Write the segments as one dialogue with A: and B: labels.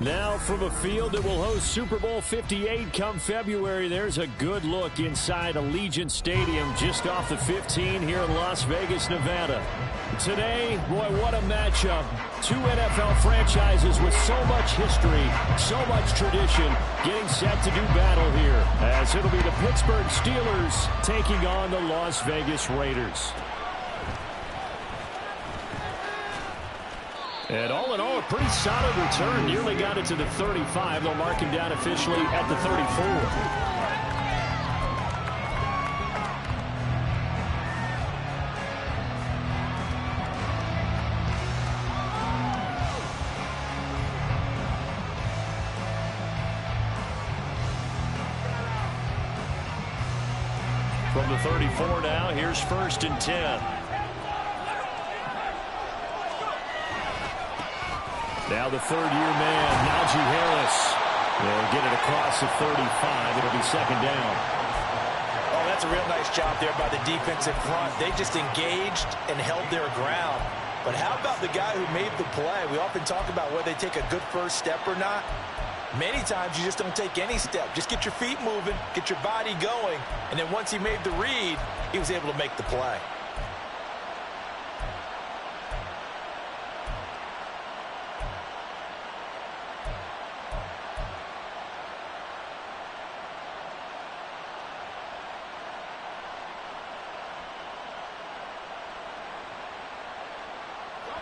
A: Now from a field that will host Super Bowl 58 come February, there's a good look inside Allegiant Stadium just off the 15 here in Las Vegas, Nevada. Today, boy, what a matchup. Two NFL franchises with so much history, so much tradition, getting set to do battle here, as it'll be the Pittsburgh Steelers taking on the Las Vegas Raiders. And all in all, a pretty solid return. Nearly got it to the 35. They'll mark him down officially at the 34. From the 34 now, here's 1st and 10. Now the third-year man, Najee Harris. They'll get it across the 35. It'll be 2nd down.
B: Oh, that's a real nice job there by the defensive front. They just engaged and held their ground. But how about the guy who made the play? We often talk about whether they take a good first step or not. Many times you just don't take any step. Just get your feet moving, get your body going, and then once he made the read, he was able to make the play.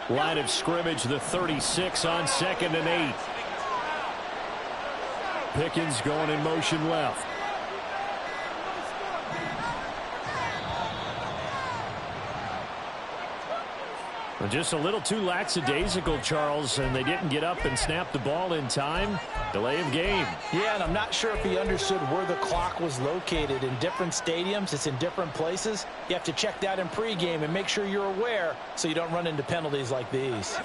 A: Line of scrimmage, the 36 on 2nd and 8. Pickens going in motion left. Just a little too lackadaisical, Charles, and they didn't get up and snap the ball in time. Delay of game.
B: Yeah, and I'm not sure if he understood where the clock was located. In different stadiums, it's in different places. You have to check that in pregame and make sure you're aware so you don't run into penalties like these.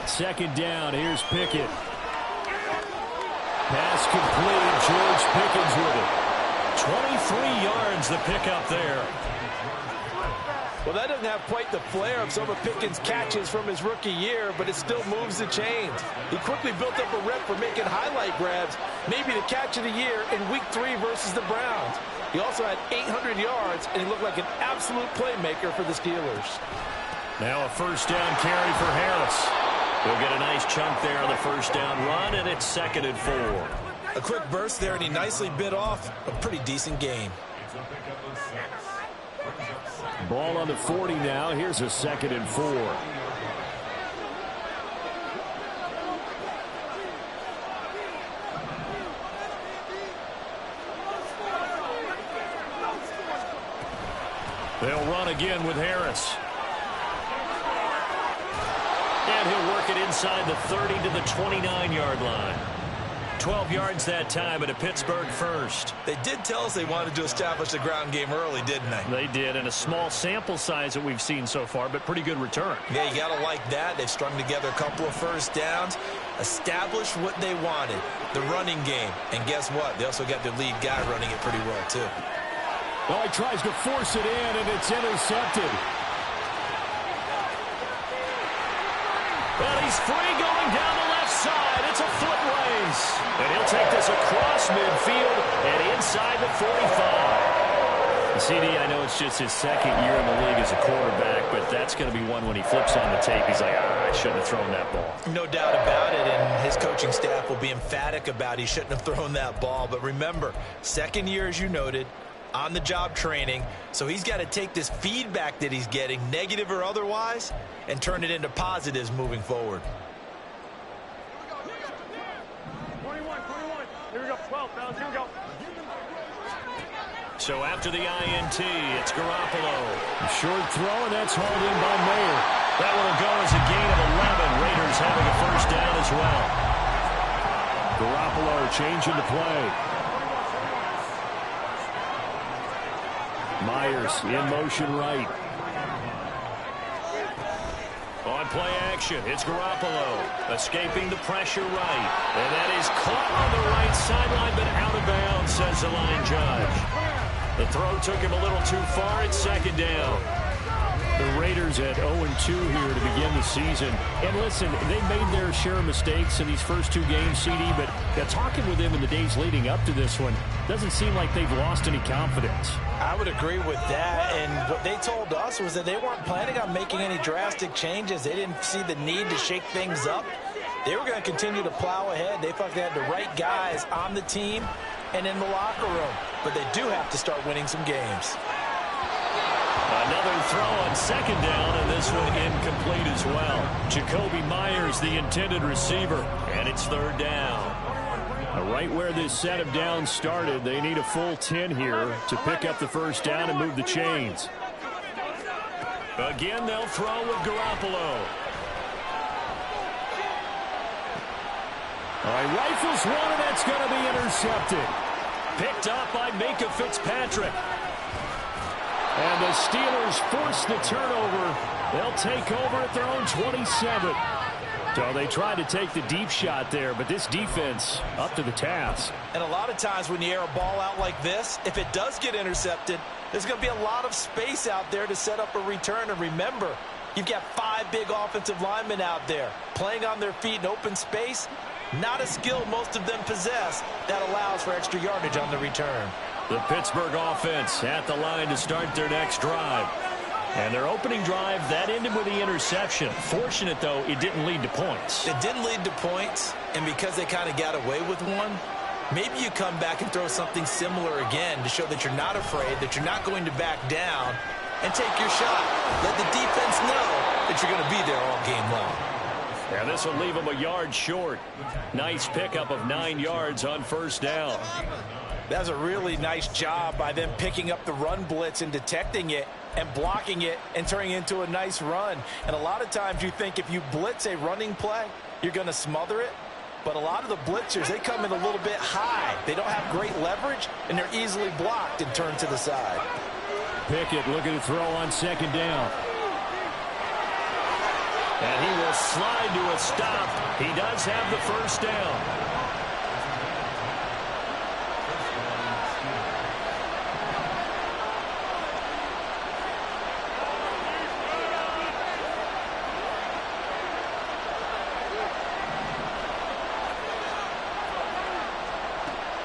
A: Second down, here's Pickett. Pass complete. George Pickens with it. 23 yards the pickup there.
B: Well, that doesn't have quite the flair of some of Pickens' catches from his rookie year, but it still moves the chains. He quickly built up a rep for making highlight grabs, maybe the catch of the year in Week 3 versus the Browns. He also had 800 yards, and he looked like an absolute playmaker for the Steelers.
A: Now a first down carry for Harris. He'll get a nice chunk there on the first down run, and it's 2nd and 4.
B: A quick burst there, and he nicely bit off a pretty decent gain.
A: Ball on the 40 now. Here's a 2nd and 4. They'll run again with Harris. And he'll work it inside the 30 to the 29-yard line. 12 yards that time at a Pittsburgh first.
B: They did tell us they wanted to establish the ground game early, didn't they?
A: They did, and a small sample size that we've seen so far, but pretty good return.
B: Yeah, you got to like that. They've strung together a couple of first downs, established what they wanted, the running game. And guess what? They also got their lead guy running it pretty well, too.
A: Well, he tries to force it in, and it's intercepted. Well, he's free going down the left side. It's a foot race. And he'll take this across midfield and inside the 45. CD, I know it's just his 2nd year in the league as a quarterback, but that's going to be one when he flips on the tape. He's like, I shouldn't have thrown that ball.
B: No doubt about it, and his coaching staff will be emphatic about he shouldn't have thrown that ball. But remember, 2nd year, as you noted, on-the-job training, so he's got to take this feedback that he's getting, negative or otherwise, and turn it into positives moving forward.
C: 21, here we go, 12, fellas, here we go.
A: So after the INT, it's Garoppolo. A short throw, and that's hauled in by Mayer. That one will go as a gain of 11. Raiders having a first down as well. Garoppolo changing the play. Myers in motion right. On play action, it's Garoppolo escaping the pressure right. And that is caught on the right sideline, but out of bounds, says the line judge. The throw took him a little too far. It's second down. The Raiders at 0-2 here to begin the season. And listen, they made their share of mistakes in these first two games, CD, but talking with them in the days leading up to this one, doesn't seem like they've lost any confidence.
B: I would agree with that, and what they told us was that they weren't planning on making any drastic changes. They didn't see the need to shake things up. They were going to continue to plow ahead. They thought they had the right guys on the team and in the locker room, but they do have to start winning some games.
A: Another throw on second down, and this one incomplete as well. Jacoby Myers, the intended receiver, and it's third down. Right where this set of downs started, they need a full 10 here to pick up the first down and move the chains. Again, they'll throw with Garoppolo. All right, rifles one, and that's going to be intercepted. Picked up by Micah Fitzpatrick. And the Steelers force the turnover. They'll take over at their own 27. So they tried to take the deep shot there, but this defense up to the task.
B: And a lot of times when you air a ball out like this, if it does get intercepted, there's going to be a lot of space out there to set up a return. And remember, you've got 5 big offensive linemen out there playing on their feet in open space. Not a skill most of them possess that allows for extra yardage on the return.
A: The Pittsburgh offense at the line to start their next drive. And their opening drive, that ended with the interception. Fortunate, though, it didn't lead to points.
B: It didn't lead to points, and because they kind of got away with one, maybe you come back and throw something similar again to show that you're not afraid, that you're not going to back down, and take your shot. Let the defense know that you're going to be there all game long.
A: Yeah, this will leave them a yard short. Nice pickup of 9 yards on first down.
B: That was a really nice job by them picking up the run blitz and detecting it and blocking it and turning it into a nice run. And a lot of times you think if you blitz a running play, you're going to smother it. But a lot of the blitzers, they come in a little bit high. They don't have great leverage, and they're easily blocked and turned to the side.
A: Pickett looking to throw on second down. And he will slide to a stop. He does have the first down.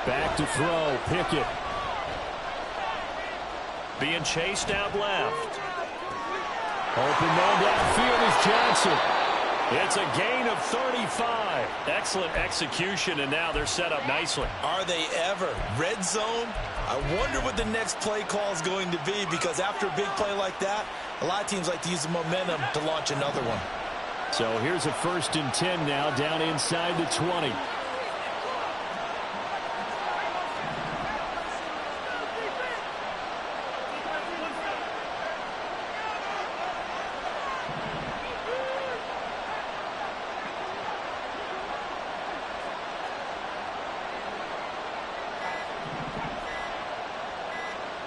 A: Back to throw, Pickett. Being chased out left. Open man downfield is Johnson. It's a gain of 35. Excellent execution, and now they're set up nicely.
B: Are they ever? Red zone? I wonder what the next play call is going to be, because after a big play like that, a lot of teams like to use the momentum to launch another one.
A: So here's a 1st and 10 now, down inside the 20.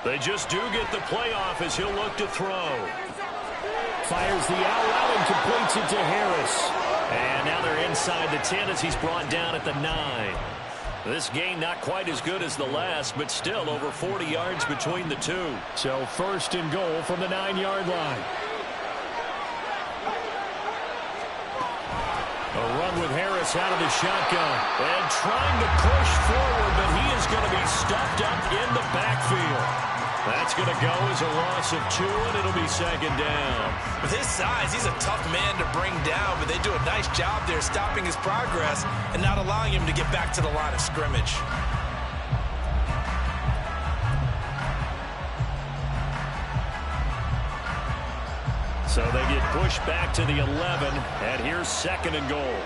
A: They just do get the playoff as he'll look to throw. Fires the out route and completes it to Harris. And now they're inside the 10 as he's brought down at the 9. This gain not quite as good as the last, but still over 40 yards between the two. So 1st and goal from the 9-yard line. A run with Harris out of the shotgun. And trying to push forward, but he is going to be stuffed up in the backfield. That's going to go as a loss of 2, and it'll be second down.
B: With his size, he's a tough man to bring down, but they do a nice job there stopping his progress and not allowing him to get back to the line of scrimmage.
A: So they get pushed back to the 11, and here's 2nd and goal.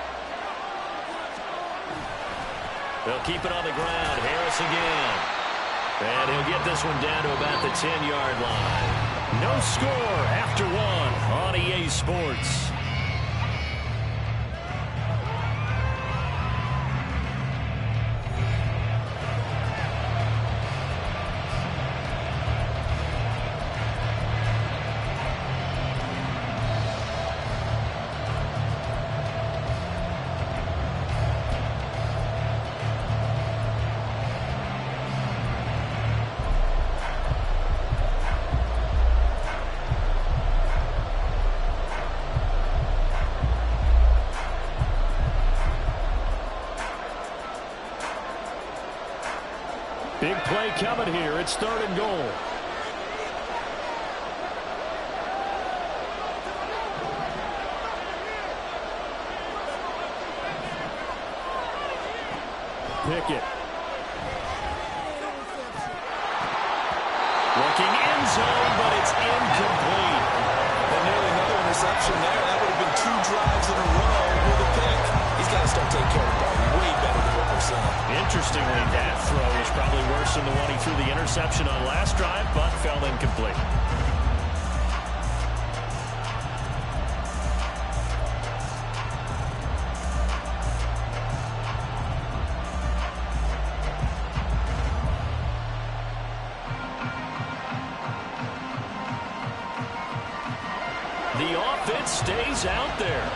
A: They'll keep it on the ground. Harris again. And he'll get this one down to about the 10-yard line. No score after one on EA Sports. Big play coming here. It's 3rd and goal. Pickett. Looking end zone, but it's incomplete.
B: And nearly another interception there. That would have been 2 drives in a row with a pick. He's got to start taking care of the ball way better than what we're seeing.
A: Interestingly, that throw was probably worse than the one he threw the interception on last drive, but fell incomplete. The offense stays out there.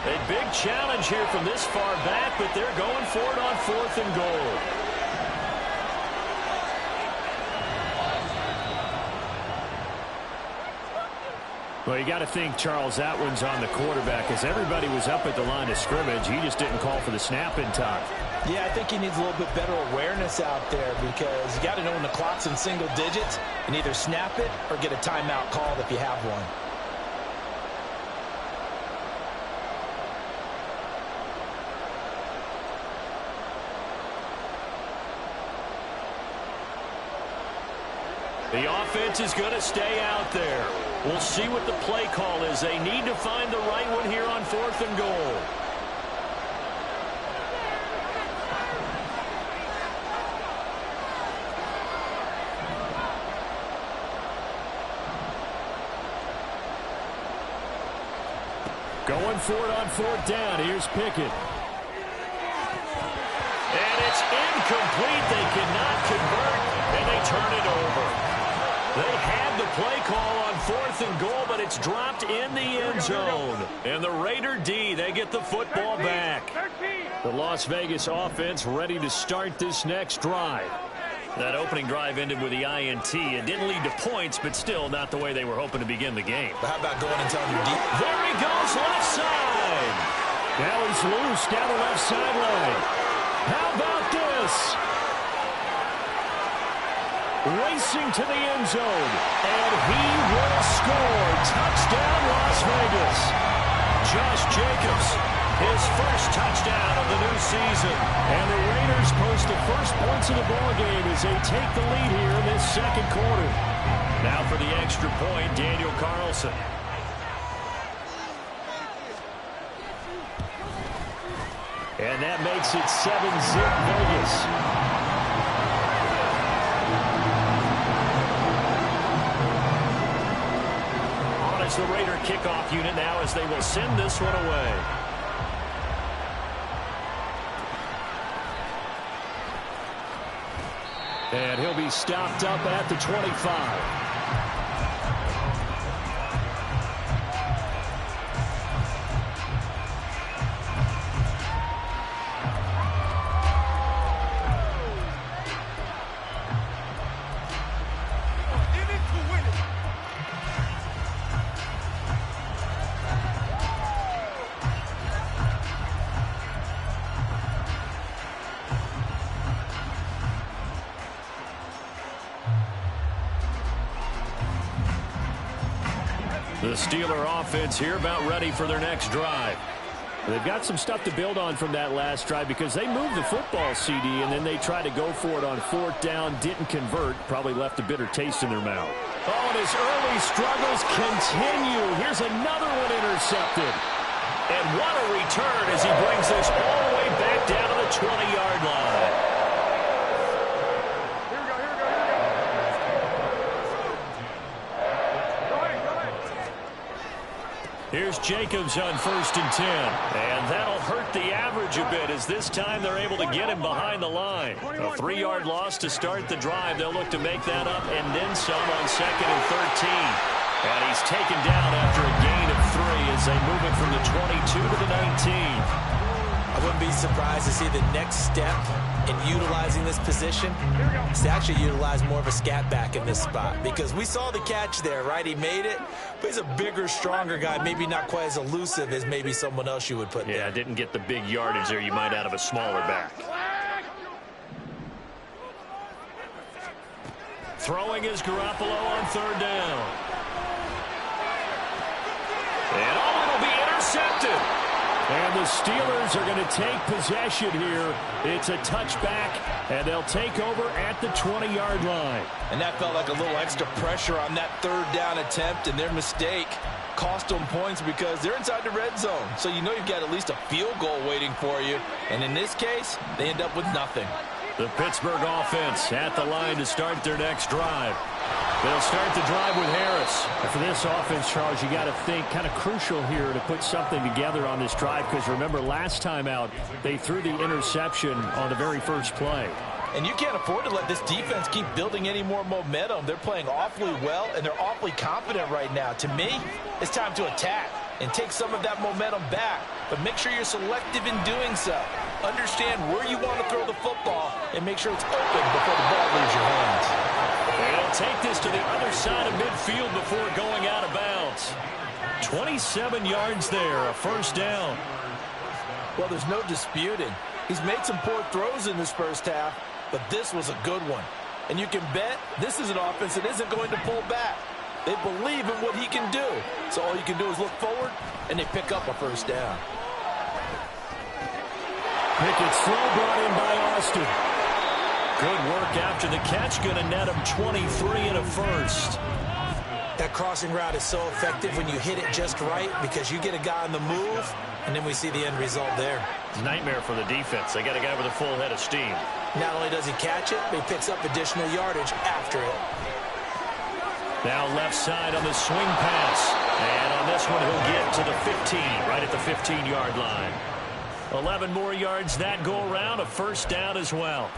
A: A big challenge here from this far back, but they're going for it on 4th and goal. Well, you got to think, Charles, that one's on the quarterback, as everybody was up at the line of scrimmage. He just didn't call for the snap in time.
B: Yeah, I think he needs a little bit better awareness out there, because you got to know when the clock's in single digits and either snap it or get a timeout called if you have one.
A: The offense is going to stay out there. We'll see what the play call is. They need to find the right one here on 4th and goal. Going for it on 4th down. Here's Pickett. And it's incomplete. They cannot convert, and they turn it over. They had the play call on 4th and goal, but it's dropped in the end zone. And the Raider D, they get the football back. The Las Vegas offense ready to start this next drive. That opening drive ended with the INT. It didn't lead to points, but still not the way they were hoping to begin the game.
B: But how about going and telling your deep?
A: There he goes, left side. Now he's loose down the left sideline. How about this? Racing to the end zone, and he will score. Touchdown, Las Vegas. Josh Jacobs, his first touchdown of the new season. And the Raiders post the first points of the ballgame as they take the lead here in this 2nd quarter. Now for the extra point, Daniel Carlson. And that makes it 7-zip Vegas. The Raider kickoff unit now as they will send this one away. And he'll be stopped up at the 25. The Steeler offense here about ready for their next drive. They've got some stuff to build on from that last drive because they moved the football, CD, and then they tried to go for it on 4th down, didn't convert, probably left a bitter taste in their mouth. Oh, and his early struggles continue. Here's another one intercepted. And what a return as he brings this all the way back down to the 20-yard line. here's Jacobs on 1st and 10. And that'll hurt the average a bit as this time they're able to get him behind the line. A 3-yard loss to start the drive. They'll look to make that up and then some on 2nd and 13. And he's taken down after a gain of 3 as they move it from the 22 to the 19.
B: I wouldn't be surprised to see the next step in utilizing this position is to actually utilize more of a scat back in this spot, because we saw the catch there, right? He made it, but he's a bigger, stronger guy, maybe not quite as elusive as maybe someone else you would put there.
A: Yeah, didn't get the big yardage there you might out of a smaller back. Throwing is Garoppolo on 3rd down. And it'll be intercepted. And the Steelers are going to take possession here. It's a touchback, and they'll take over at the 20-yard line.
B: And that felt like a little extra pressure on that 3rd down attempt, and their mistake cost them points because they're inside the red zone. So you know you've got at least a field goal waiting for you. And in this case, they end up with nothing.
A: The Pittsburgh offense at the line to start their next drive. They'll start the drive with Harris. And for this offense, Charles, you got to think kind of crucial here to put something together on this drive, because remember last time out they threw the interception on the very first play.
B: And you can't afford to let this defense keep building any more momentum. They're playing awfully well, and they're awfully confident right now. To me, it's time to attack and take some of that momentum back. But make sure you're selective in doing so. Understand where you want to throw the football and make sure it's open before the ball leaves your hands.
A: They'll take this to the other side of midfield before going out of bounds. 27 yards there, a 1st down.
B: Well, there's no disputing. He's made some poor throws in this first half, but this was a good one. And you can bet this is an offense that isn't going to pull back. They believe in what he can do. So all you can do is look forward, and they pick up a 1st down.
A: Pickett's throw brought in by Austin. Good work after the catch. Going to net him 23 and a 1st.
B: That crossing route is so effective when you hit it just right, because you get a guy on the move, and then we see the end result there.
A: Nightmare for the defense. They got a guy with a full head of steam.
B: Not only does he catch it, but he picks up additional yardage after it.
A: Now left side on the swing pass. And on this one, he'll get to the 15, right at the 15-yard line. 11 more yards that go around, a 1st down as well.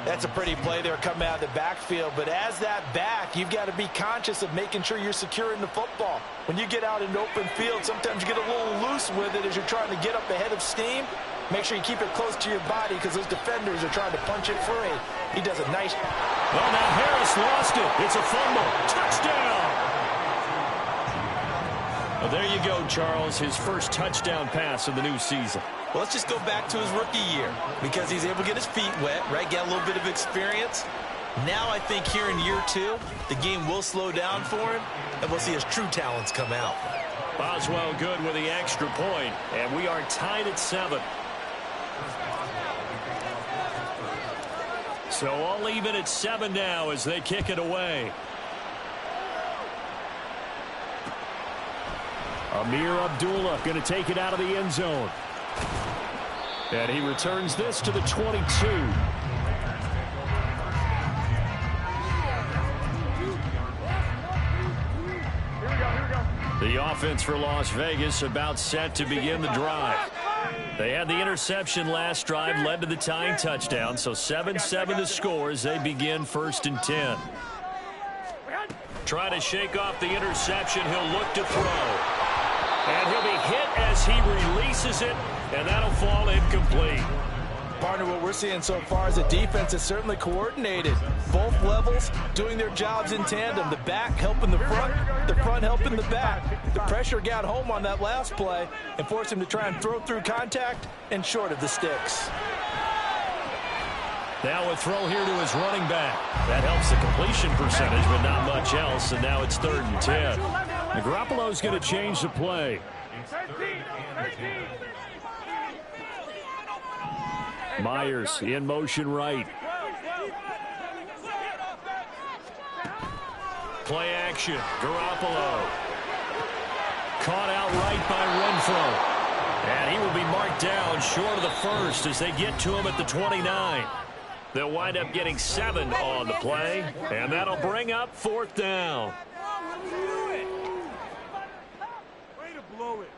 B: That's a pretty play there coming out of the backfield, but as that back, you've got to be conscious of making sure you're securing the football. When you get out in open field, sometimes you get a little loose with it as you're trying to get up ahead of steam. Make sure you keep it close to your body, because those defenders are trying to punch it free. He does a nice...
A: Well, now Harris lost it. It's a fumble. Touchdown! Well, there you go, Charles. His first touchdown pass of the new season.
B: Well, let's just go back to his rookie year, because he's able to get his feet wet, right? Get a little bit of experience. Now I think here in year 2, the game will slow down for him, and we'll see his true talents come out.
A: Boswell good with the extra point, and we are tied at 7. So all even at 7 now as they kick it away. Amir Abdullah going to take it out of the end zone. And he returns this to the 22. The offense for Las Vegas about set to begin the drive. They had the interception last drive, led to the tying touchdown, so 7-7 the score as they begin 1st and 10. Try to shake off the interception. He'll look to throw. And he'll be hit as he releases it, and that'll fall incomplete.
B: Partner, what we're seeing so far is the defense is certainly coordinated. Both levels doing their jobs in tandem. The back helping the front helping the back. The pressure got home on that last play and forced him to try and throw through contact and short of the sticks.
A: Now a throw here to his running back. That helps the completion percentage, but not much else, and now it's 3rd and 10. Garoppolo's going to change the play. Myers in motion right. Play action. Garoppolo. Caught out right by Renfro. And he will be marked down short of the 1st as they get to him at the 29. They'll wind up getting 7 on the play, and that'll bring up 4th down.
C: Way to blow it.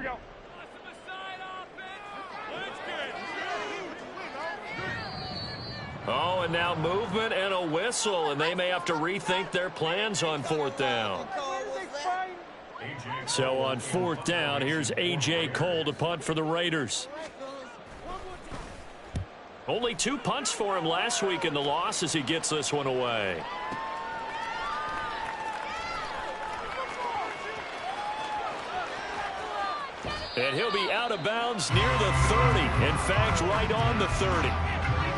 C: go.
A: Oh, and now movement and a whistle, and they may have to rethink their plans on 4th down. So on 4th down, here's A.J. Cole to punt for the Raiders. Only 2 punts for him last week in the loss as he gets this one away. And he'll be out of bounds near the 30. In fact, right on the 30.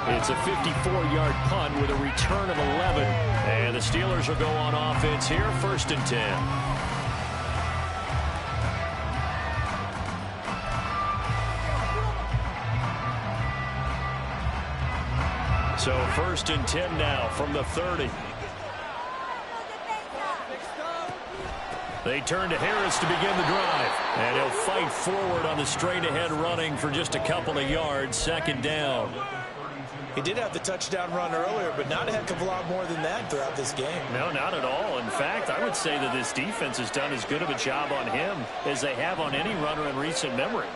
A: It's a 54-yard punt with a return of 11. And the Steelers will go on offense here, 1st and 10. So 1st and 10 now from the 30. They turn to Harris to begin the drive. And he'll fight forward on the straight-ahead running for just a couple of yards. 2nd down.
B: He did have the touchdown run earlier, but not a heck of a lot more than that throughout this game.
A: No, not at all. In fact, I would say that this defense has done as good of a job on him as they have on any runner in recent memory.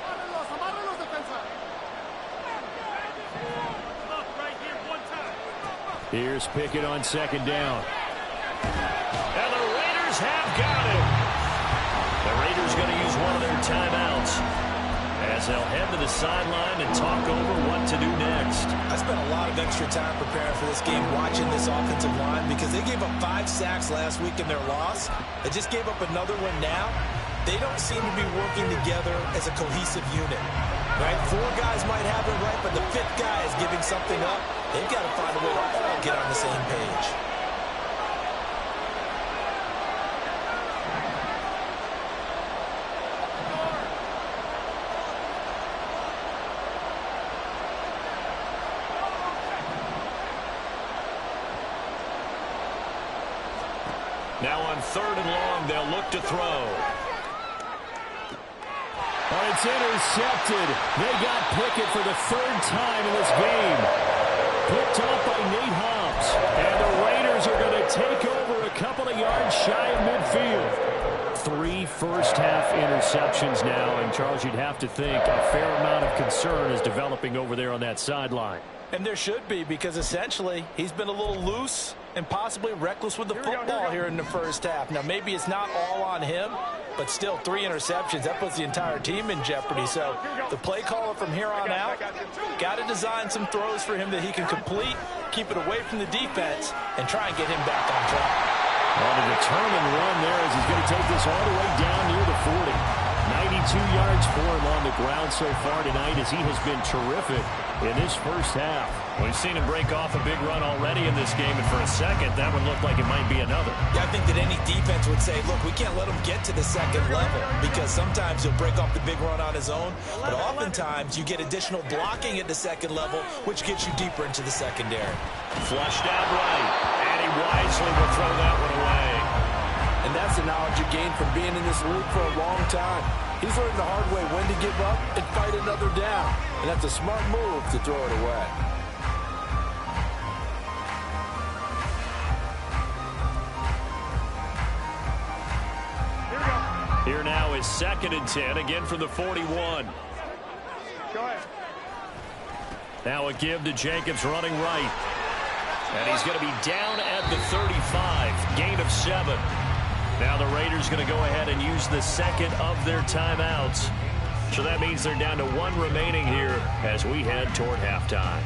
A: Here's Pickett on 2nd down. And the Raiders have got him. The Raiders going to use one of their timeouts as they'll head to the sideline and talk over what to do next.
B: I spent a lot of extra time preparing for this game watching this offensive line because they gave up 5 sacks last week in their loss. They just gave up another one now. They don't seem to be working together as a cohesive unit. Right? 4 guys might have it right, but the 5th guy is giving something up. They've got to find a way to all get on the same page.
A: Now on 3rd and long, they'll look to throw. Oh, it's intercepted. They got Pickett for the 3rd time in this game. Picked off by Nate Hobbs. And the Raiders are going to take over a couple of yards shy of midfield. 3 first-half interceptions now. And, Charles, you'd have to think a fair amount of concern is developing over there on that sideline.
B: And there should be, because essentially he's been a little loose and possibly reckless with the football here in the 1st half. Now, maybe it's not all on him, but still 3 interceptions. That puts the entire team in jeopardy. So the play caller from here on out got to design some throws for him that he can complete, keep it away from the defense, and try and get him back on track.
A: On a determined run there as he's going to take this all the way down near the 40. 92 yards for him on the ground so far tonight as he has been terrific in this 1st half. We've seen him break off a big run already in this game, and for a second, that one looked like it might be another.
B: Yeah, I think that any defense would say, look, we can't let him get to the 2nd level because sometimes he'll break off the big run on his own, but oftentimes you get additional blocking at the 2nd level, which gets you deeper into the secondary.
A: Flushed out right, and he wisely will throw that one away.
D: And that's the knowledge you gain from being in this league for a long time. He's learned the hard way when to give up and fight another down. And that's a smart move to throw it away.
A: Here now is 2nd and 10, again from the 41.
C: Go ahead.
A: Now a give to Jacobs running right. And he's going to be down at the 35, gain of 7. Now the Raiders going to go ahead and use the 2nd of their timeouts. So that means they're down to 1 remaining here as we head toward halftime.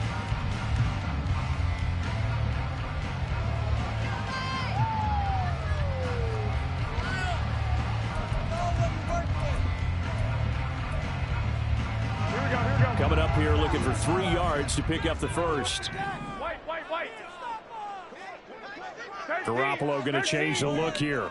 A: Coming up here looking for 3 yards to pick up the 1st.
C: White.
A: Garoppolo going to change the look here.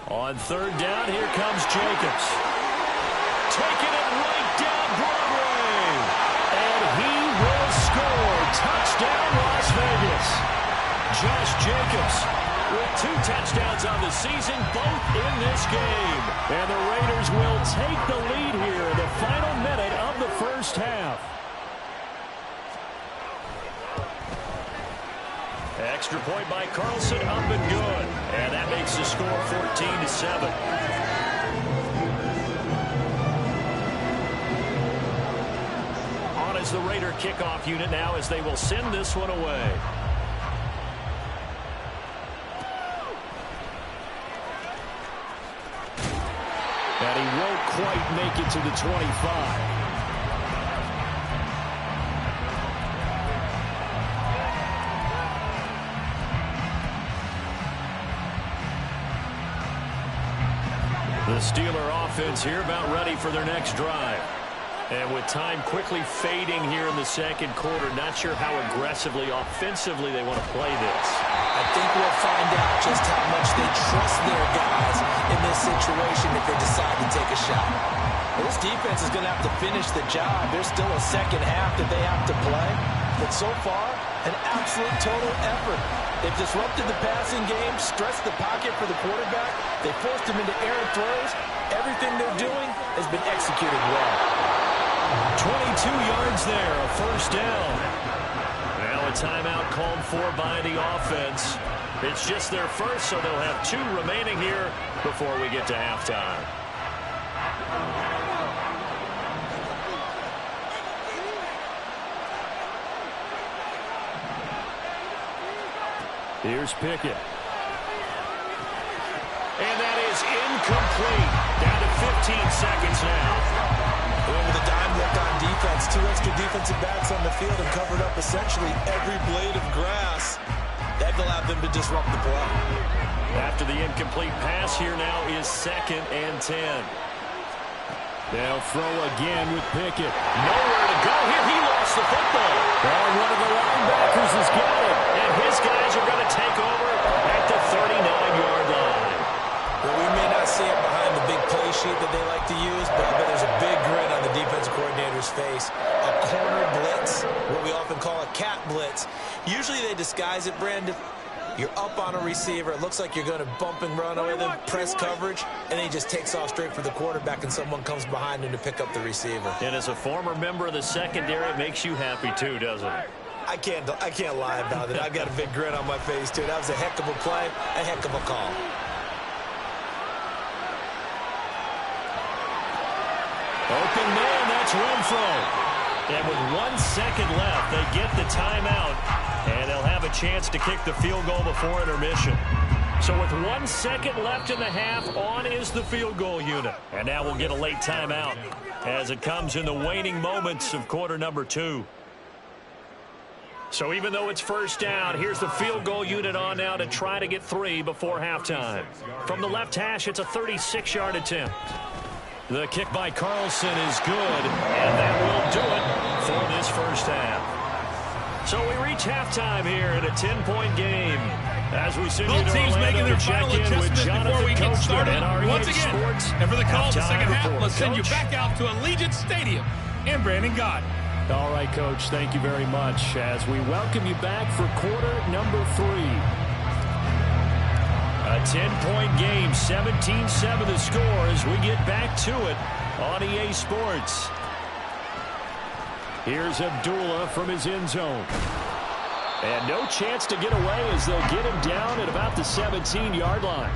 A: On 3rd down, here comes Jacobs. Taking it right down Broadway. And he will score. Touchdown, Las Vegas. Josh Jacobs with 2 touchdowns on the season, both in this game. And the Raiders will take the lead here in the final minute of the 1st half. Extra point by Carlson, up and good. And that makes the score 14-7. On is the Raider kickoff unit now as they will send this one away. And he won't quite make it to the 25. The Steeler offense here about ready for their next drive. And with time quickly fading here in the second quarter, not sure how aggressively, offensively they want to play this.
B: I think we'll find out just how much they trust their guys in this situation if they decide to take a shot. Well, this defense is going to have to finish the job. There's still a second half that they have to play. But so far, an absolute total effort. They've disrupted the passing game, stressed the pocket for the quarterback. They forced him into errant throws. Everything they're doing has been executed well.
A: 22 yards there, a first down. Now a timeout called for by the offense. It's just their first, so they'll have 2 remaining here before we get to halftime. Here's Pickett. And that is incomplete. Down to 15 seconds now.
B: Well, with a dime look on defense, 2 extra defensive backs on the field and covered up essentially every blade of grass. That allowed them to disrupt the play.
A: After the incomplete pass, here now is 2nd and 10. They'll throw again with Pickett. Nowhere to go here. He lost the football. And one of the linebackers has got it. And his guys are going to take over at the 39-yard line.
B: Well, we may not see it behind the big play sheet that they like to use, but I bet there's a big grin on the defensive coordinator's face. A corner blitz, what we often call a cat blitz. Usually they disguise it, Brandon. You're up on a receiver. It looks like you're going to bump and run with him, press coverage, and then he just takes off straight for the quarterback, and someone comes behind him to pick up the receiver.
A: And as a former member of the secondary, it makes you happy too, doesn't it?
B: I can't lie about it. I've got a big grin on my face, too. That was a heck of a play, a heck of a call.
A: Open man, that's Renfro. And with 1 second left, they get the timeout, and they'll have a chance to kick the field goal before intermission. So with 1 second left in the half, on is the field goal unit. And now we'll get a late timeout as it comes in the waning moments of quarter number 2. So even though it's first down, here's the field goal unit on now to try to get 3 before halftime. From the left hash, it's a 36-yard attempt. The kick by Carlson is good, and that will do it for this first half. So we reach halftime here in a 10-point game. As we send you to
E: teams making
A: Orlando
E: their
A: to check
E: final
A: in with
E: adjustment before
A: Jonathan
E: we get started.
A: and our
E: Once again,
A: Sports
E: and for the call of the second half,
A: report.
E: let's send you
A: Coach?
E: back out to Allegiant Stadium in Brandon God.
A: All right, Coach, thank you very much as we welcome you back for quarter number 3. A 10-point game, 17-7 the score as we get back to it on EA Sports. Here's Abdullah from his end zone. And no chance to get away as they'll get him down at about the 17-yard line.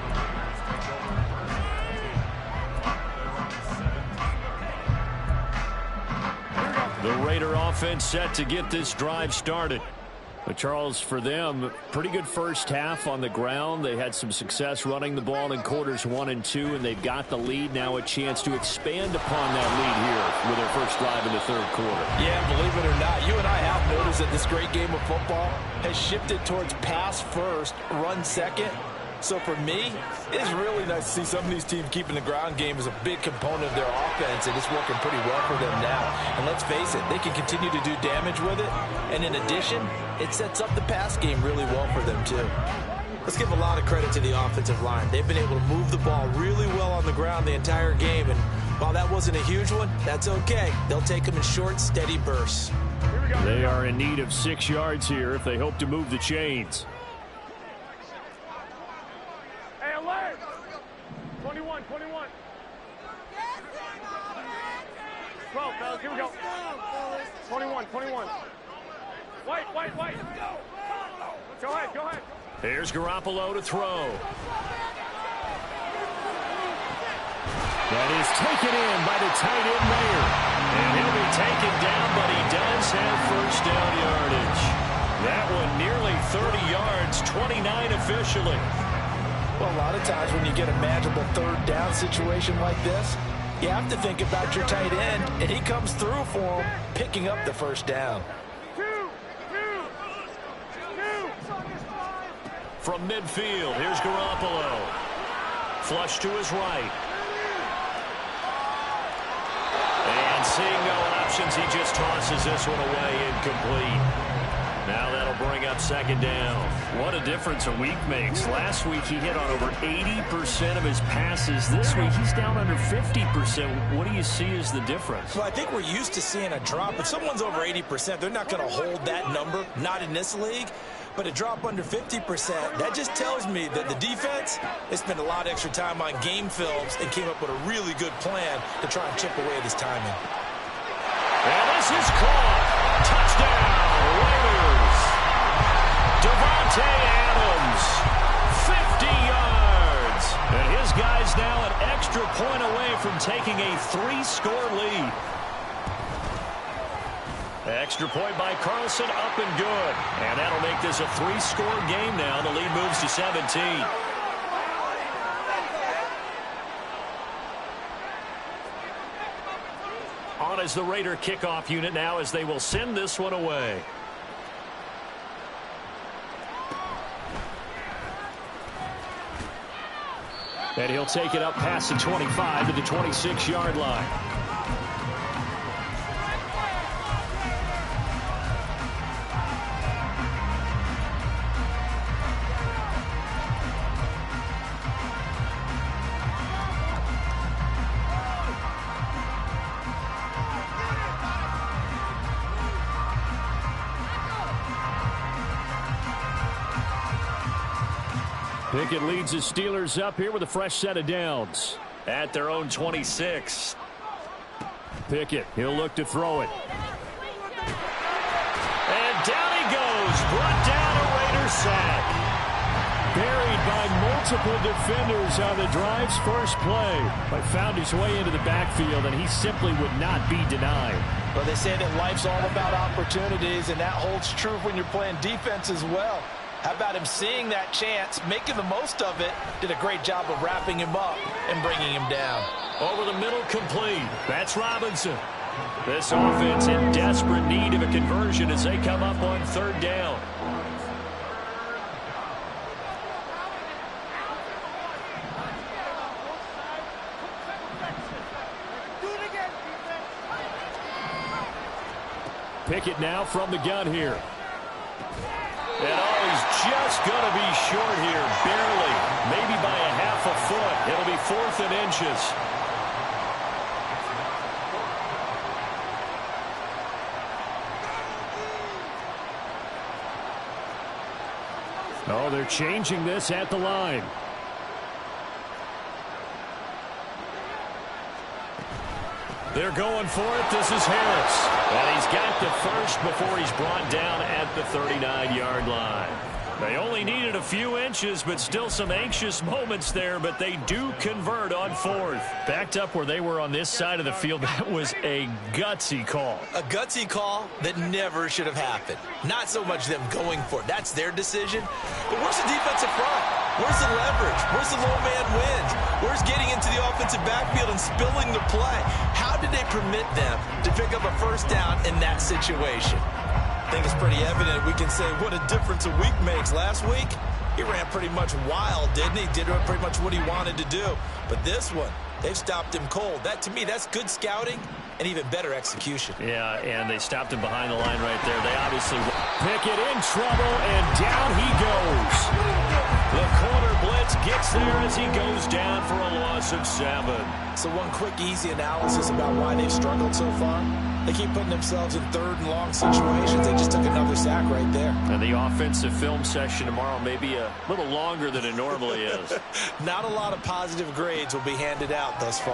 A: The Raider offense set to get this drive started. But Charles, for them, pretty good first half on the ground. They had some success running the ball in quarters 1 and 2, and they've got the lead. Now a chance to expand upon that lead here with their first drive in the third quarter.
B: Yeah, believe it or not, you and I have noticed that this great game of football has shifted towards pass first, run second. So for me, it is really nice to see some of these teams keeping the ground game as a big component of their offense, and it's working pretty well for them now. And let's face it, they can continue to do damage with it. And in addition, it sets up the pass game really well for them too. Let's give a lot of credit to the offensive line. They've been able to move the ball really well on the ground the entire game. And while that wasn't a huge one, that's okay. They'll take them in short, steady bursts.
A: They are in need of 6 yards here if they hope to move the chains.
C: 21. 12, fellas, here we go. 21. White. Go ahead, go ahead.
A: Here's Garoppolo to throw. That is taken in by the tight end Mayer. And he'll be taken down, but he does have first down yardage. That one nearly 30 yards, 29 officially.
B: Well, a lot of times when you get a manageable third down situation like this, you have to think about your tight end, and he comes through for him, picking up the first down.
A: From midfield, here's Garoppolo. Flush to his right. And seeing no options, he just tosses this one away incomplete. Now that'll bring up second down. What a difference a week makes. Last week he hit on over 80% of his passes. This week he's down under 50%. What do you see as the difference?
B: Well, I think we're used to seeing a drop. If someone's over 80%, they're not going to hold that number, not in this league. But a drop under 50%, that just tells me that the defense, they spent a lot of extra time on game films and came up with a really good plan to try and chip away at his timing.
A: And this is caught. Touchdown, Raiders. Devontae Adams, 50 yards. And his guy's now an extra point away from taking a 3-score lead. Extra point by Carlson, up and good. And that'll make this a 3-score game now. The lead moves to 17. On as the Raider kickoff unit now as they will send this one away. And he'll take it up past the 25 to the 26-yard line. Pickett leads his Steelers up here with a fresh set of downs at their own 26. Pickett, he'll look to throw it. And down he goes. Brought down a Raider sack. Buried by multiple defenders on the drive's first play. But found his way into the backfield, and he simply would not be denied.
B: Well, they say that life's all about opportunities, and that holds true when you're playing defense as well. How about him seeing that chance, making the most of it, did a great job of wrapping him up and bringing him down.
A: Over the middle, complete. That's Robinson. This offense in desperate need of a conversion as they come up on third down. Pickett now from the gun here. And he's just going to be short here, barely, maybe by a half a foot. It'll be 4th and inches. Oh, they're changing this at the line. They're going for it. This is Harris. And he's got the first before he's brought down at the 39-yard line. They only needed a few inches, but still some anxious moments there, but they do convert on 4th. Backed up where they were on this side of the field, that was a gutsy call.
B: A gutsy call that never should have happened. Not so much them going for it. That's their decision. But where's the defensive front? Where's the leverage? Where's the low man wins? Where's getting into the offensive backfield and spilling the play? How did they permit them to pick up a first down in that situation? I think it's pretty evident. We can say what a difference a week makes. Last week, he ran pretty much wild, didn't he? Did pretty much what he wanted to do. But this one, they've stopped him cold. That, to me, that's good scouting and even better execution.
A: Yeah, and they stopped him behind the line right there. They obviously Pickett in trouble, and down he goes. The corner blitz gets there as he goes down for a loss of 7.
B: So one quick, easy analysis about why they've struggled so far. They keep putting themselves in 3rd and long situations. They just took another sack right there.
A: And the offensive film session tomorrow may be a little longer than it normally is.
B: Not a lot of positive grades will be handed out thus far.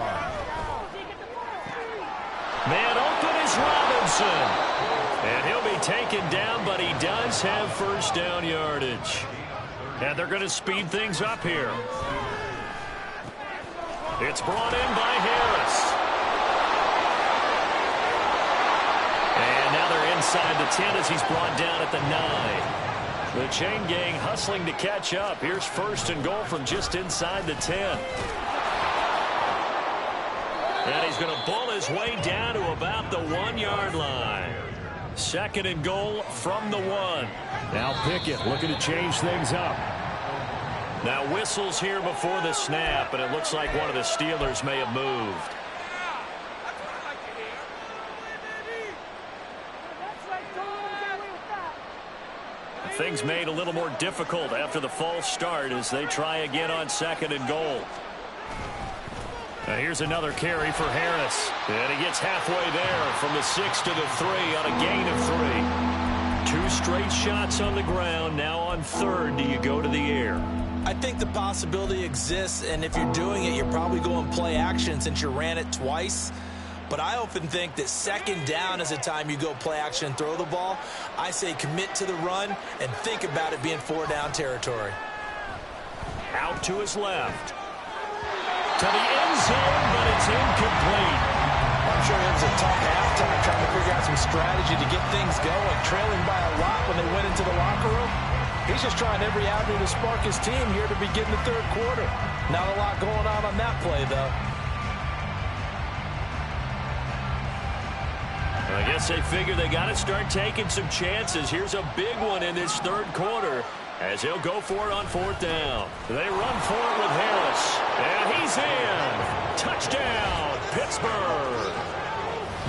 A: Man open is Robinson. And he'll be be taken down, but he does have first down yardage. And they're going to speed things up here. It's brought in by Harris. And now they're inside the 10 as he's brought down at the 9. The chain gang hustling to catch up. Here's first and goal from just inside the 10. And he's going to bull his way down to about the 1-yard line. Second and goal from the 1. Now Pickett looking to change things up. Now whistles here before the snap, and it looks like one of the Steelers may have moved. Things made a little more difficult after the false start as they try again on second and goal. Now here's another carry for Harris. And he gets halfway there from the 6 to the 3 on a gain of 3. 2 straight shots on the ground. Now on third, do you go to the air?
B: I think the possibility exists, and if you're doing it, you're probably going play action since you ran it twice. But I often think that second down is the time you go play action and throw the ball. I say commit to the run and think about it being 4-down territory.
A: Out to his left. To the end zone, but it's incomplete.
B: I'm sure it was a tough halftime trying to figure out some strategy to get things going, trailing by a lot when they went into the locker room. He's just trying every avenue to spark his team here to begin the third quarter. Not a lot going on that play, though.
A: I guess they figure they got to start taking some chances. Here's a big one in this third quarter as he'll go for it on 4th down. They run for it with Harris. And he's in. Touchdown, Pittsburgh.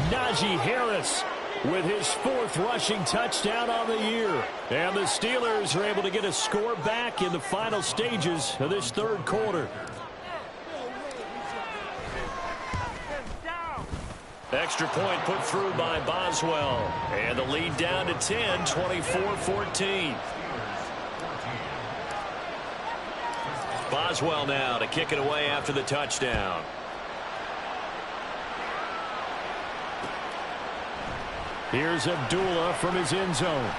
A: Najee Harris with his 4th rushing touchdown on the year. And the Steelers are able to get a score back in the final stages of this third quarter. Extra point put through by Boswell. And the lead down to 10, 24-14. Boswell now to kick it away after the touchdown. Here's Abdullah from his end zone.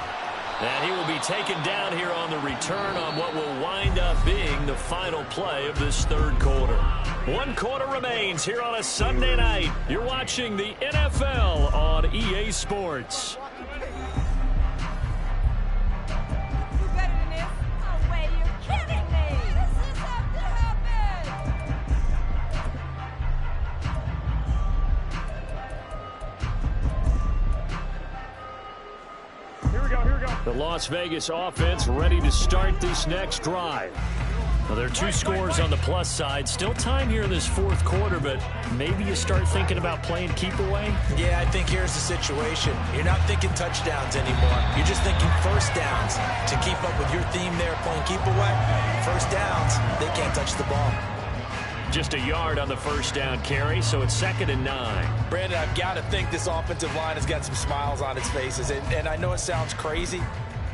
A: And he will be taken down here on the return on what will wind up being the final play of this third quarter. 1 quarter remains here on a Sunday night. You're watching the NFL on EA Sports. The Las Vegas offense ready to start this next drive. Well, there are 2 scores on the plus side. Still time here in this 4th quarter, but maybe you start thinking about playing keep away?
B: Yeah, I think here's the situation. You're not thinking touchdowns anymore. You're just thinking first downs to keep up with your theme there, playing keep away. First downs, they can't touch the ball.
A: Just a yard on the first down carry, so it's 2nd and 9.
B: Brandon, I've got to think this offensive line has got some smiles on its faces. And I know it sounds crazy,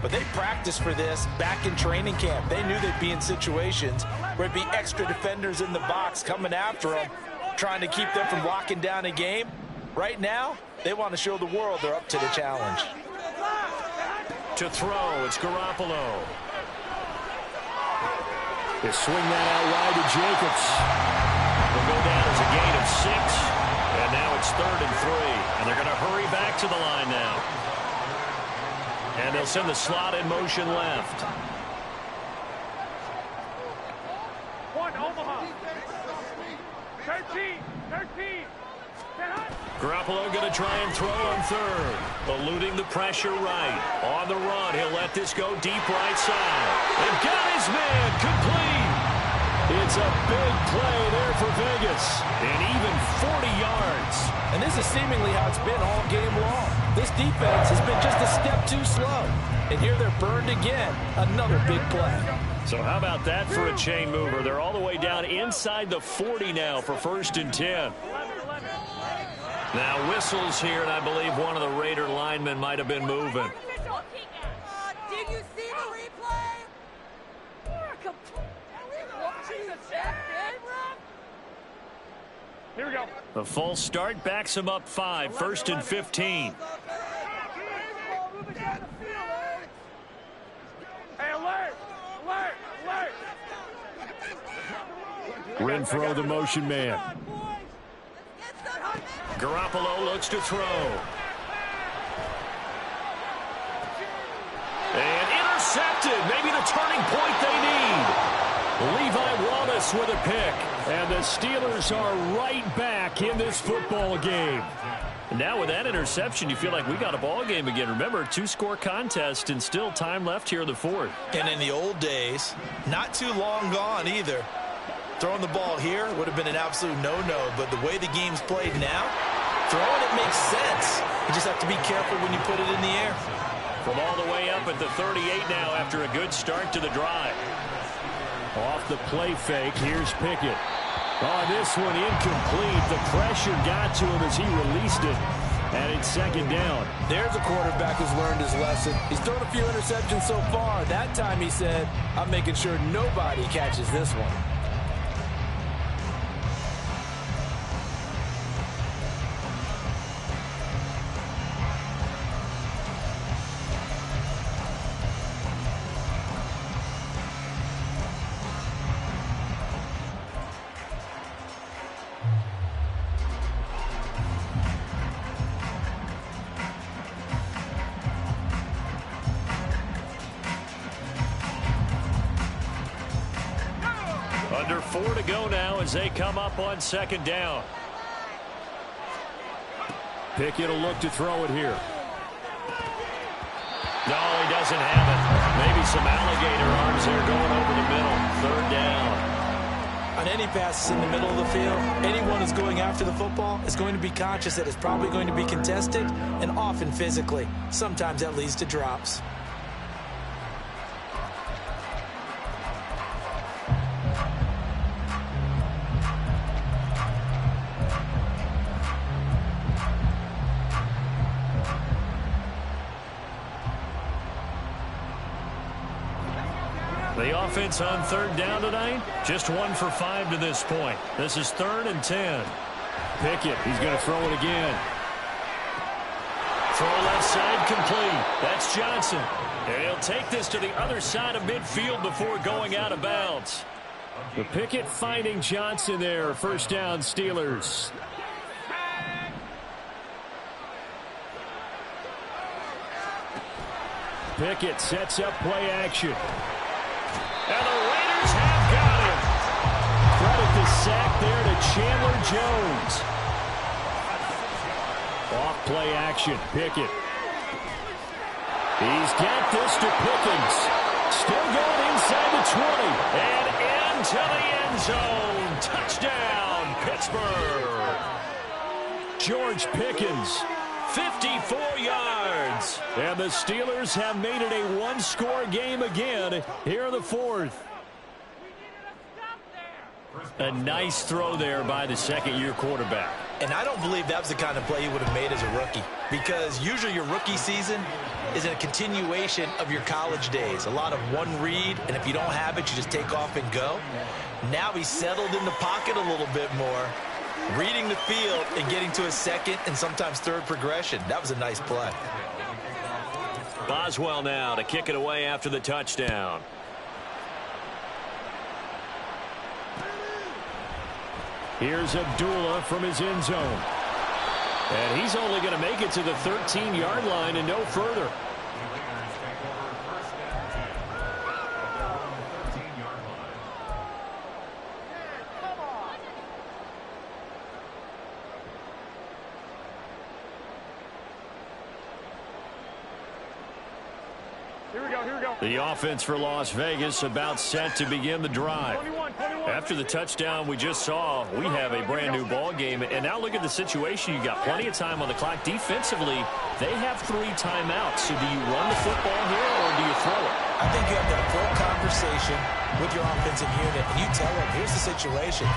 B: but they practiced for this back in training camp. They knew they'd be in situations where it'd be extra defenders in the box coming after them, trying to keep them from locking down a game. Right now, they want to show the world they're up to the challenge.
A: To throw, it's Garoppolo. They swing that out wide to Jacobs. They'll go down as a gain of 6. And now it's 3rd and 3. And they're going to hurry back to the line now. And they'll send the slot in motion left.
C: 1, Omaha. 13.
A: Garoppolo going to try and throw on 3rd. Eluding the pressure right. On the run, he'll let this go deep right side. And got his man complete. It's a big play there for Vegas. And even 40 yards.
D: And this is seemingly how it's been all game long. This defense has been just a step too slow. And here they're burned again. Another big play.
A: So how about that for a chain mover? They're all the way down inside the 40 now for 1st and 10. Now whistles here, and I believe one of the Raider linemen might have been moving.
F: Did you see the replay?
C: Here we go.
A: The false start backs him up 5, 1st and 15. Renfro, the motion man. Garoppolo looks to throw. And intercepted. Maybe the turning point they need. Levi Wallace with a pick. And the Steelers are right back in this football game. Now with that interception, you feel like we got a ball game again. Remember, 2-score contest and still time left here in the fourth.
B: And in the old days, not too long gone either. Throwing the ball here would have been an absolute no-no, but the way the game's played now, throwing it makes sense. You just have to be careful when you put it in the air.
A: From all the way up at the 38 now after a good start to the drive. Off the play fake, here's Pickett. Oh, this one incomplete. The pressure got to him as he released it. And it's second down.
D: There's a quarterback who's learned his lesson. He's thrown a few interceptions so far. That time he said, I'm making sure nobody catches this one.
A: Under 4 to go now as they come up on second down. Pickett will look to throw it here. No, he doesn't have it. Maybe some alligator arms there going over the middle. Third down.
B: On any passes in the middle of the field, anyone who's going after the football is going to be conscious that it's probably going to be contested and often physically. Sometimes that leads to drops.
A: The offense on third down tonight, just 1 for 5 to this point. This is 3rd and 10. Pickett, he's going to throw it again. Throw left side complete. That's Johnson. And he'll take this to the other side of midfield before going out of bounds. The Pickett finding Johnson there. First down, Steelers. Pickett sets up play action. And the Raiders have got him. Credit the sack there to Chandler Jones. Off play action, Pickett. He's got this to Pickens. Still going inside the 20. And into the end zone. Touchdown, Pittsburgh. George Pickens. 54 yards. And the Steelers have made it a one-score game again here in the fourth. A nice throw there by the second-year quarterback.
B: And I don't believe that was the kind of play he would have made as a rookie, because usually your rookie season is a continuation of your college days. A lot of one read, and if you don't have it, you just take off and go. Now he's settled in the pocket a little bit more, reading the field and getting to a second and sometimes third progression. That was a nice play.
A: Boswell now to kick it away after the touchdown. Here's Abdullah from his end zone. And he's only going to make it to the 13-yard line and no further. The offense for Las Vegas about set to begin the drive. After the touchdown we just saw, we have a brand new ball game. And now look at the situation. You got plenty of time on the clock. Defensively, they have 3 timeouts. So do you run the football here or do you throw it?
B: I think you have that full conversation with your offensive unit, and you tell them, here's the situation.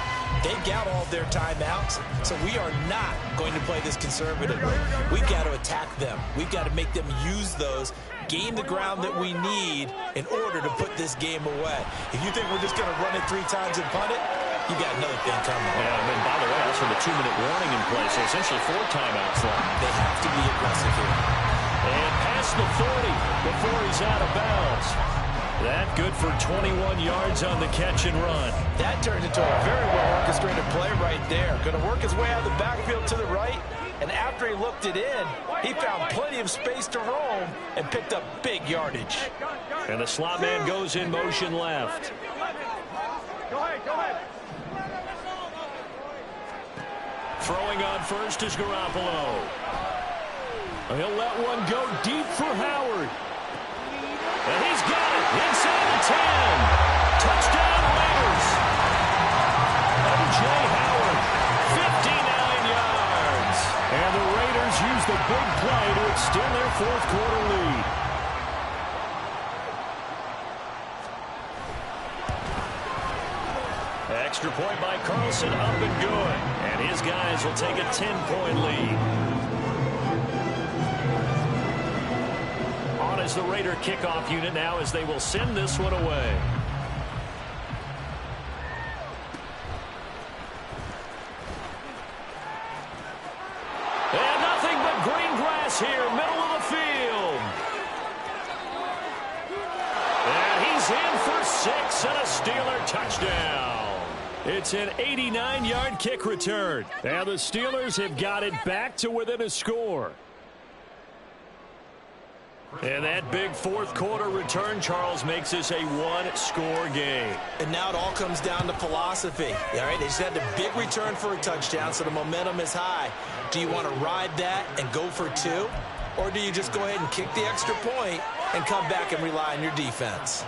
B: They've got all of their timeouts, so we are not going to play this conservatively. We've got to attack them. We've got to make them use those, gain the ground that we need in order to put this game away. If you think we're just going to run it 3 times and punt it, you got another thing coming.
A: Yeah, and by the way, also the 2-minute warning in place, so essentially 4 timeouts left.
B: They have to be aggressive here.
A: And past the 40 before he's out of bounds. That good for 21 yards on the catch and run.
B: That turned into a very well-orchestrated play right there. Going to work his way out of the backfield to the right, and after he looked it in, he found plenty of space to roam and picked up big yardage.
A: And the slot man goes in motion left.
C: Go ahead.
A: Throwing on first is Garoppolo. He'll let one go deep for Howard. And he's got it inside the 10. Touchdown Raiders. O.J. Howard, 59 yards. And the Raiders use the big play to extend their fourth quarter lead. Extra point by Carlson, up and good. And his guys will take a 10-point lead. On is the Raider kickoff unit now as they will send this one away. And nothing but green grass here, middle of the field. And he's in for 6 and a Steeler touchdown. It's an 89-yard kick return. And the Steelers have got it back to within a score. And that big fourth quarter return, Charles, makes this a one-score game.
B: And now it all comes down to philosophy. All right, they just had a big return for a touchdown, so the momentum is high. Do you want to ride that and go for 2? Or do you just go ahead and kick the extra point and come back and rely on your defense?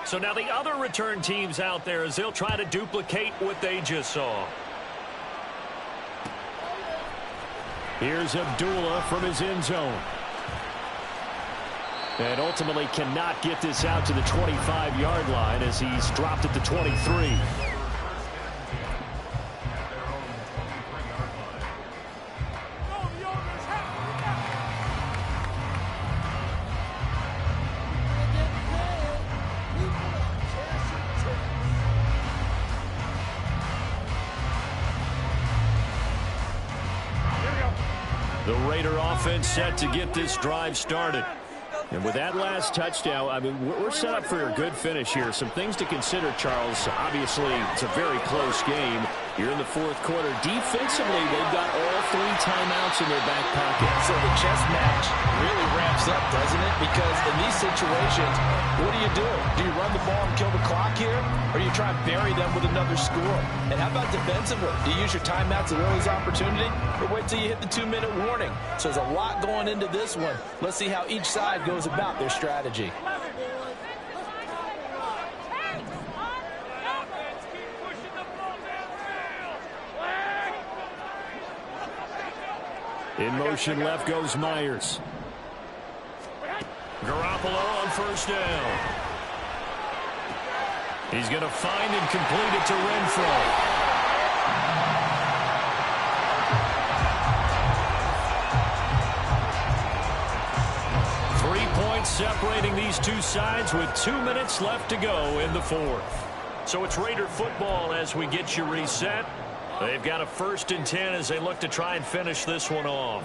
A: So now the other return teams out there as they'll try to duplicate what they just saw. Here's Abdullah from his end zone. And ultimately cannot get this out to the 25-yard line as he's dropped at the 23. The Raider offense set to get this drive started. And with that last touchdown, I mean, we're set up for a good finish here. Some things to consider, Charles. Obviously, it's a very close game. You're in the fourth quarter. Defensively, they've got all 3 timeouts in their back pocket.
B: So the chess match really ramps up, doesn't it? Because in these situations, what do? Do you run the ball and kill the clock here? Or do you try and bury them with another score? And how about defensively? Do you use your timeouts at early opportunity? Or wait till you hit the 2-minute warning? So there's a lot going into this one. Let's see how each side goes about their strategy.
A: In motion left goes Myers. Garoppolo on first down. He's going to find and complete it to Renfro. Separating these two sides with 2 minutes left to go in the fourth. So it's Raider football as we get you reset. They've got a 1st and 10 as they look to try and finish this one off.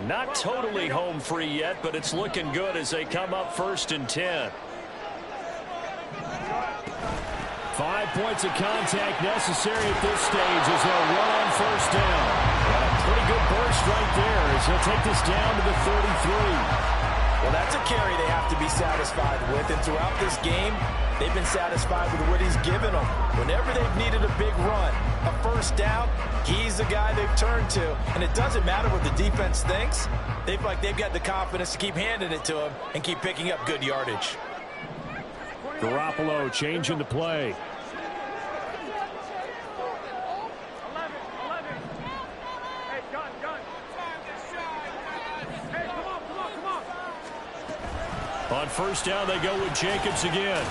A: Not totally home free yet, but it's looking good as they come up 1st and 10. 5 points of contact necessary at this stage as they'll run on first down. And a pretty good burst right there as he'll take this down to the 33.
B: Well, that's a carry they have to be satisfied with, and throughout this game, they've been satisfied with what he's given them. Whenever they've needed a big run, a first down, he's the guy they've turned to, and it doesn't matter what the defense thinks. They feel like they've got the confidence to keep handing it to him and keep picking up good yardage.
A: Garoppolo changing the play. On first down, they go with Jacobs again.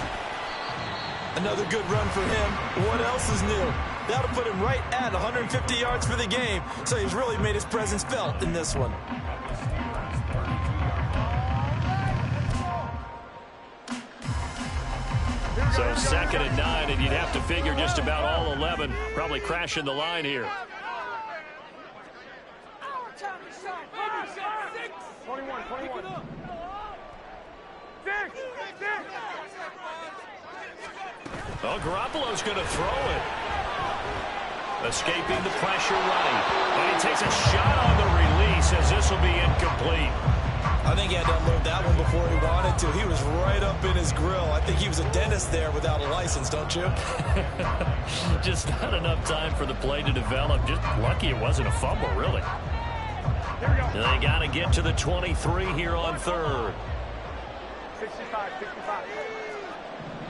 B: Another good run for him. What else is new? That'll put him right at 150 yards for the game, so he's really made his presence felt in this one.
A: So 2nd and 9, and you'd have to figure just about all 11 probably crashing the line here.
C: 21, 21. 6.
A: Oh, Garoppolo's going to throw it. Escaping the pressure right. And he takes a shot on the release as this will be incomplete.
B: I think he had to unload that one before he wanted to. He was right up in his grill. I think he was a dentist there without a license, don't you?
A: Just not enough time for the play to develop. Just lucky it wasn't a fumble, really.
C: Here we go.
A: They got to get to the 23 here on third.
C: 65, 65.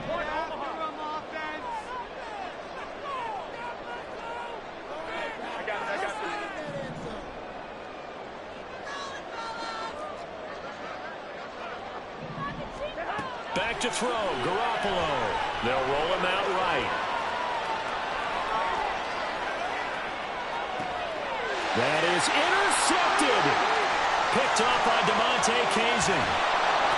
C: Point Omaha. I got it.
A: Back to throw, Garoppolo. They'll roll him out right. That is intercepted. Picked off by DeMonte Kazin.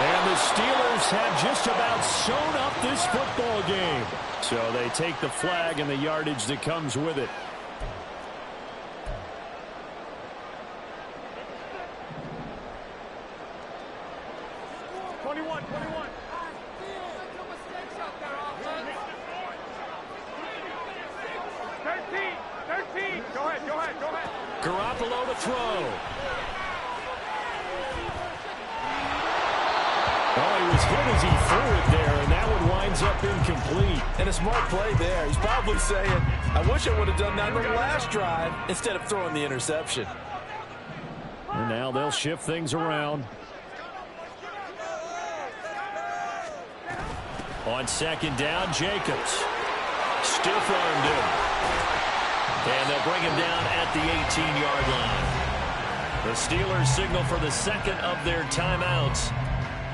A: And the Steelers have just about sewn up this football game. So they take the flag and the yardage that comes with it. Garoppolo to throw. Oh, he was hit as he threw it there, and that one winds up incomplete.
D: And a smart play there. He's probably saying, I wish I would have done that on the last drive instead of throwing the interception.
A: And now they'll shift things around. On second down, Jacobs. Stiff-armed him. And they'll bring him down at the 18-yard line. The Steelers signal for the second of their timeouts.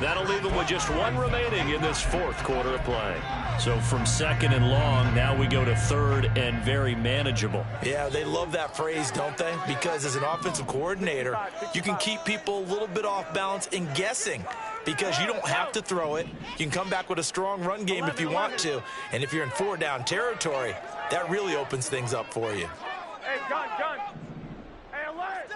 A: That'll leave them with just one remaining in this fourth quarter of play. So from second and long, now we go to third and very manageable.
B: Yeah, they love that phrase, don't they? Because as an offensive coordinator, you can keep people a little bit off balance and guessing. Because you don't have to throw it. You can come back with a strong run game if you want to. And if you're in four-down territory, that really opens things up for you.
C: Hey, gun. Hey, alert.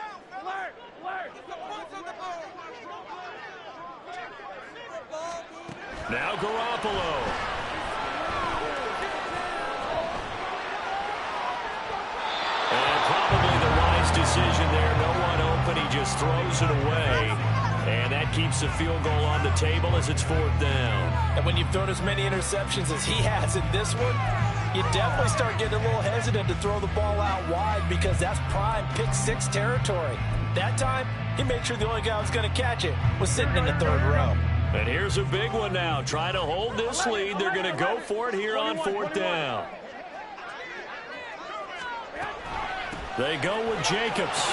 A: Now Garoppolo. And probably the wise decision there. No one open. He just throws it away. And that keeps the field goal on the table as it's fourth down.
B: And when you've thrown as many interceptions as he has in this one, you definitely start getting a little hesitant to throw the ball out wide because that's prime pick six territory. That time, he made sure the only guy who was going to catch it was sitting in the third row.
A: And here's a big one now. Trying to hold this lead. They're going to go for it here on fourth down. They go with Jacobs.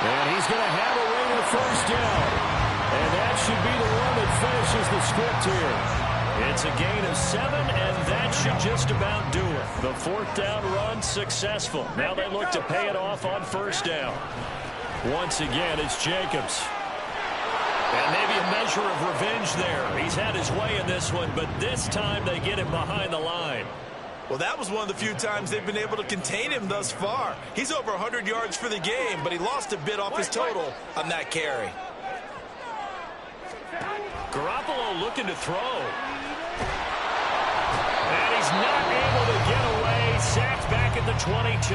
A: And he's going to have a way to the first down. And that should be the one that finishes the script here. It's a gain of 7, and that should just about do it. The fourth down run successful. Now they look to pay it off on first down. Once again, it's Jacobs. And maybe a measure of revenge there. He's had his way in this one, but this time they get him behind the line.
B: Well, that was one of the few times they've been able to contain him thus far. He's over 100 yards for the game, but he lost a bit off his total on that carry.
A: Garoppolo looking to throw. And he's not able to get away. Sacked back at the 22.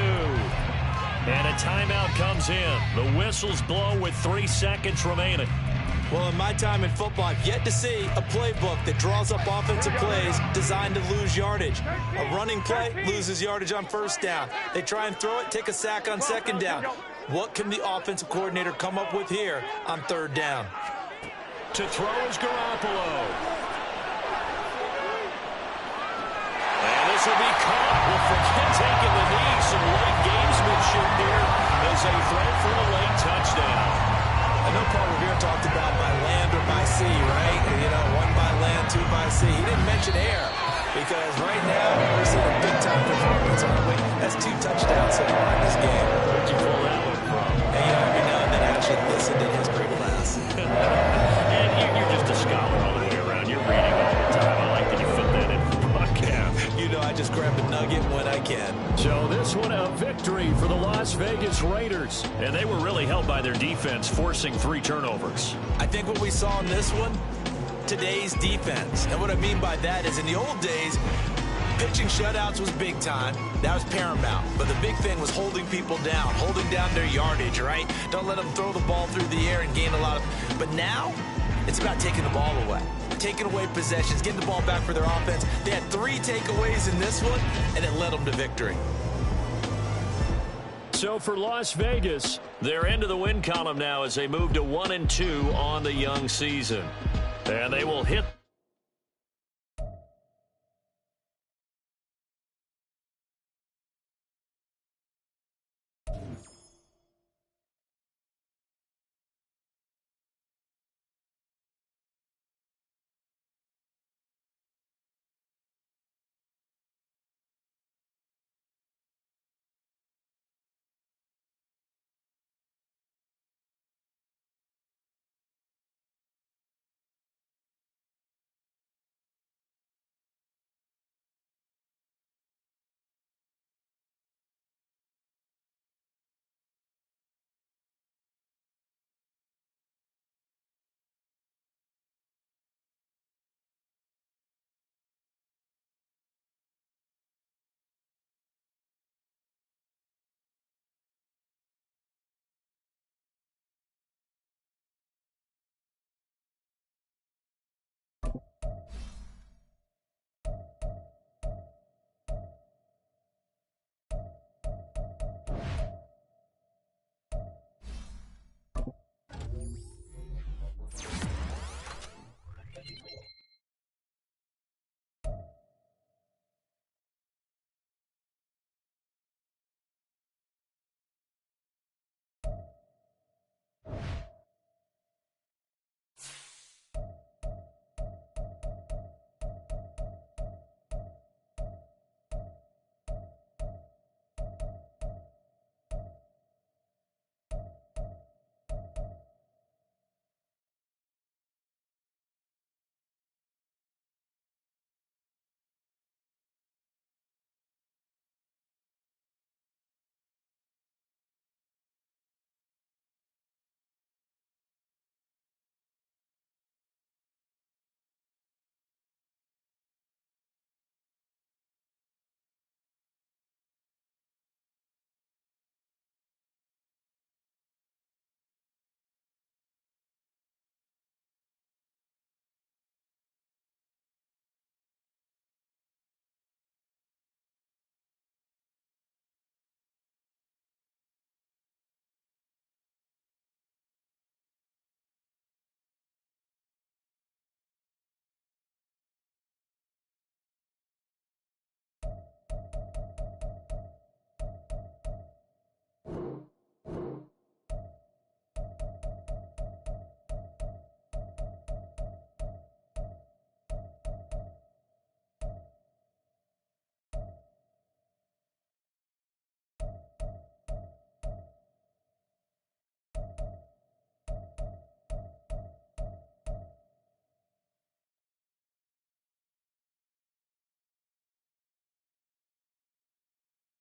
A: And a timeout comes in. The whistles blow with 3 seconds remaining.
B: Well, in my time in football, I've yet to see a playbook that draws up offensive plays designed to lose yardage. A running play loses yardage on first down. They try and throw it, take a sack on second down. What can the offensive coordinator come up with here on third down?
A: To throw is Garoppolo. And this will be caught. We'll forget taking the knee. Some light gamesmanship here as they throw for the late touchdown.
B: I know Paul Revere talked about by land or by sea, right? You know, 1 by land, 2 by sea. He didn't mention air because right now we're seeing a big-time performance, aren't we? That's 2 touchdowns so far in this game.
A: Where'd you pull that one from?
B: And, you know, every now and then I actually listened in history class.
A: And you're just a scholar all the way around. You're reading all the time. I like that you fit that in the podcast.
B: You know, I just grab a nugget when I can.
A: So this one a victory for the Las Vegas Raiders. Raiders, and they were really held by their defense, forcing 3 turnovers.
B: I think what we saw in this one, today's defense. And what I mean by that is in the old days, pitching shutouts was big time. That was paramount. But the big thing was holding people down, holding down their yardage, right? Don't let them throw the ball through the air and gain a lot of... But now, it's about taking the ball away. Taking away possessions, getting the ball back for their offense. They had 3 takeaways in this one, and it led them to victory.
A: So for Las Vegas, they're into the win column now as they move to 1-2 on the young season. And they will hit